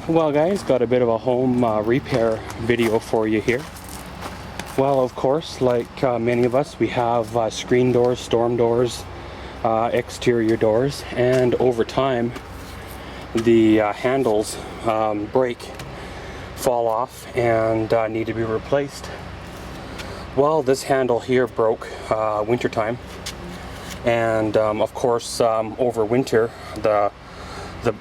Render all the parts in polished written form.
Well guys, got a bit of a home repair video for you here. Well, of course, like many of us, we have screen doors, storm doors, exterior doors, and over time the handles break, fall off, and need to be replaced. Well, this handle here broke wintertime, and of course over winter the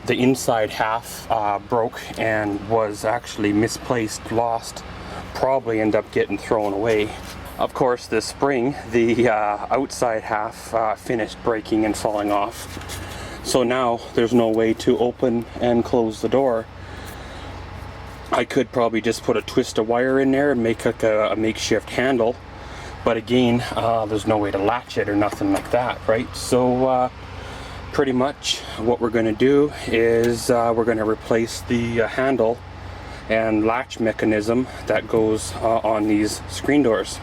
inside half broke and was actually misplaced, lost, probably end up getting thrown away. Of course, this spring the outside half finished breaking and falling off, so now there's no way to open and close the door. I could probably just put a twist of wire in there and make like a makeshift handle, but again, there's no way to latch it or nothing like that, right? So pretty much what we're going to do is we're going to replace the handle and latch mechanism that goes on these screen doors.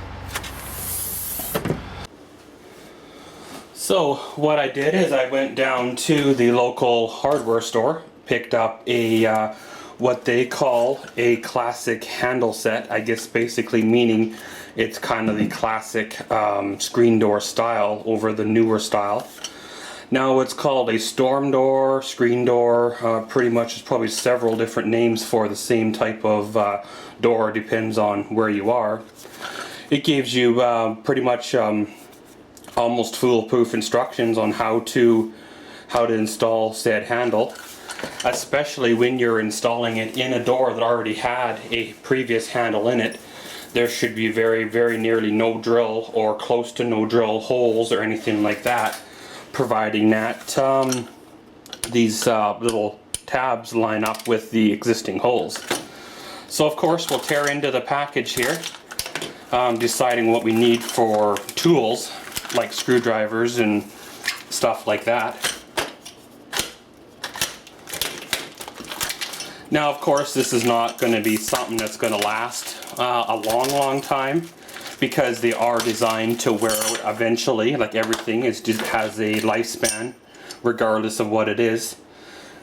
So what I did is I went down to the local hardware store, picked up a what they call a classic handle set, I guess basically meaning it's kind of the classic screen door style over the newer style. Now it's called a storm door, screen door, pretty much there's probably several different names for the same type of door, depends on where you are. It gives you pretty much almost foolproof instructions on how to install said handle, especially when you're installing it in a door that already had a previous handle in it. There should be very nearly no drill or close to no drill holes or anything like that, providing that these little tabs line up with the existing holes. So of course we'll tear into the package here, deciding what we need for tools like screwdrivers and stuff like that. Now of course this is not going to be something that's going to last a long time, because they are designed to wear out eventually. Like everything has a lifespan regardless of what it is.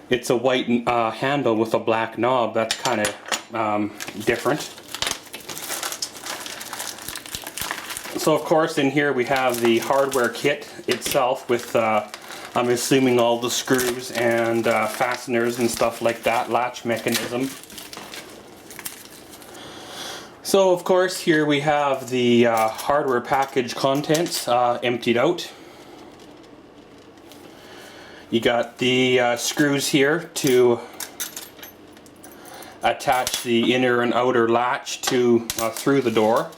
It's a white handle with a black knob. That's kind of different. So of course in here we have the hardware kit itself with I'm assuming all the screws and fasteners and stuff like that, latch mechanism. So of course here we have the hardware package contents emptied out. You got the screws here to attach the inner and outer latch to through the door.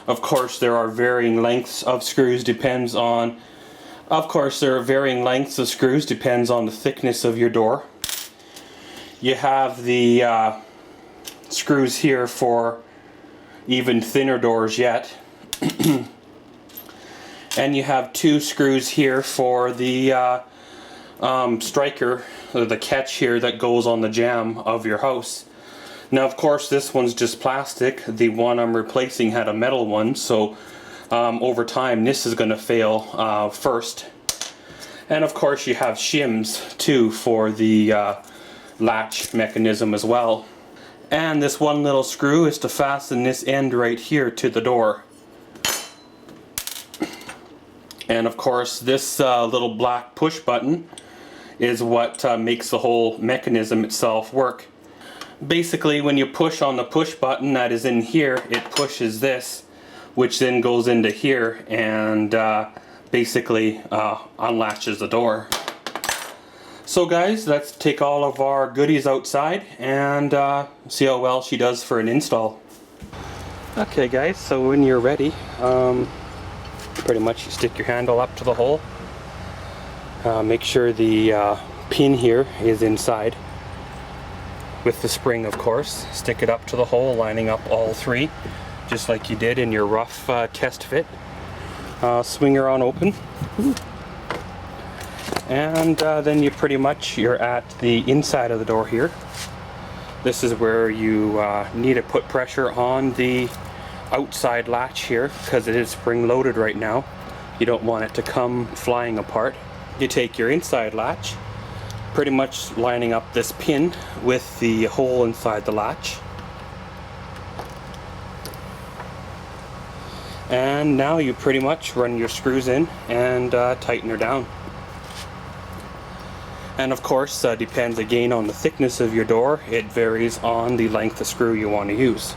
Of course there are varying lengths of screws, depends on the thickness of your door. You have the screws here for even thinner doors yet. And you have two screws here for the striker, or the catch here that goes on the jamb of your house. Now of course this one's just plastic. The one I'm replacing had a metal one, so over time this is going to fail first. And of course you have shims too for the latch mechanism as well. And this one little screw is to fasten this end right here to the door. And of course this little black push button is what makes the whole mechanism itself work. Basically when you push on the push button that is in here, it pushes this, which then goes into here and basically unlatches the door. So guys, let's take all of our goodies outside and see how well she does for an install. Okay guys, so when you're ready, pretty much you stick your handle up to the hole. Make sure the pin here is inside with the spring, of course. Stick it up to the hole, lining up all three, just like you did in your rough test fit. Swing her on open. And then you're at the inside of the door here. This is where you need to put pressure on the outside latch here, because it is spring loaded right now. You don't want it to come flying apart. You take your inside latch, pretty much lining up this pin with the hole inside the latch. And now you pretty much run your screws in and tighten her down. And of course, depends again on the thickness of your door. It varies on the length of screw you want to use.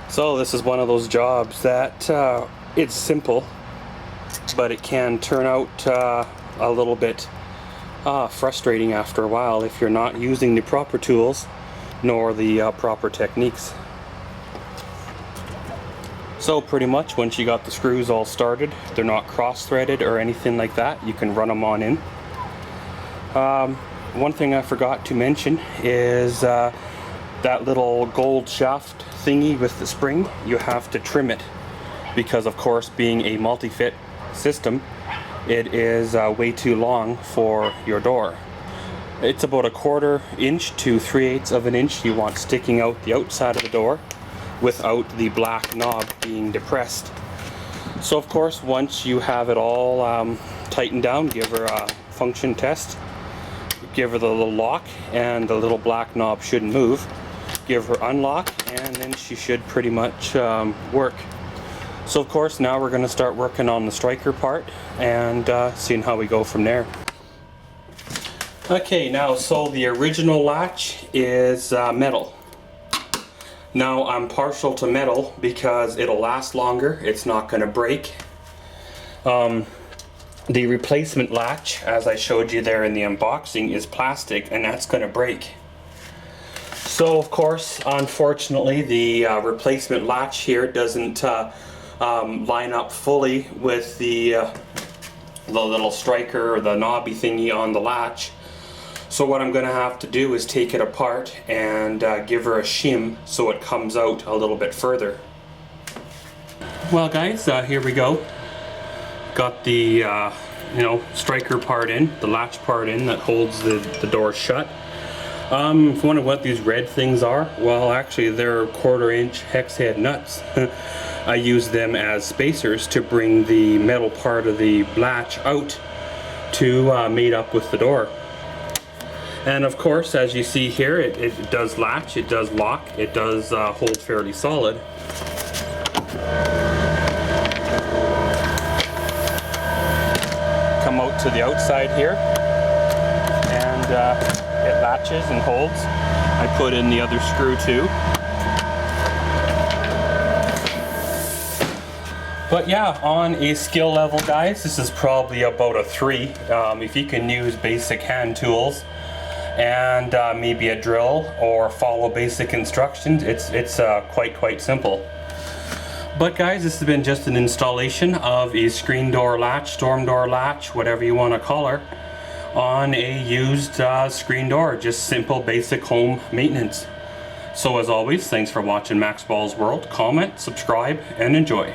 So this is one of those jobs that it's simple, but it can turn out a little bit frustrating after a while if you're not using the proper tools nor the proper techniques. So pretty much once you got the screws all started, they're not cross-threaded or anything like that, you can run them on in. One thing I forgot to mention is that little gold shaft thingy with the spring, you have to trim it because of course being a multi-fit system, it is way too long for your door. It's about 1/4 inch to 3/8 of an inch you want sticking out the outside of the door without the black knob being depressed. So of course once you have it all tightened down, give her a function test, give her the little lock and the little black knob shouldn't move, give her unlock, and then she should pretty much work. So of course now we're going to start working on the striker part and seeing how we go from there. Okay, now so the original latch is metal. Now I'm partial to metal because it'll last longer, it's not going to break. The replacement latch, as I showed you there in the unboxing, is plastic and that's going to break. So of course, unfortunately, the replacement latch here doesn't line up fully with the little striker or the knobby thingy on the latch. So what I'm going to have to do is take it apart and give her a shim so it comes out a little bit further. Well guys, here we go. Got the striker part in, the latch part in that holds the door shut. If you wonder what these red things are, well actually they're 1/4 inch hex head nuts. I use them as spacers to bring the metal part of the latch out to mate up with the door. And of course, as you see here, it does latch, it does lock, it does hold fairly solid. Come out to the outside here, and it latches and holds. I put in the other screw too. But yeah, on a skill level, guys, this is probably about a 3. If you can use basic hand tools and maybe a drill or follow basic instructions, it's quite simple. But guys, this has been just an installation of a screen door latch, storm door latch, whatever you want to call her, on a used screen door. Just simple basic home maintenance. So as always, thanks for watching Maxwell's World. Comment, subscribe, and enjoy.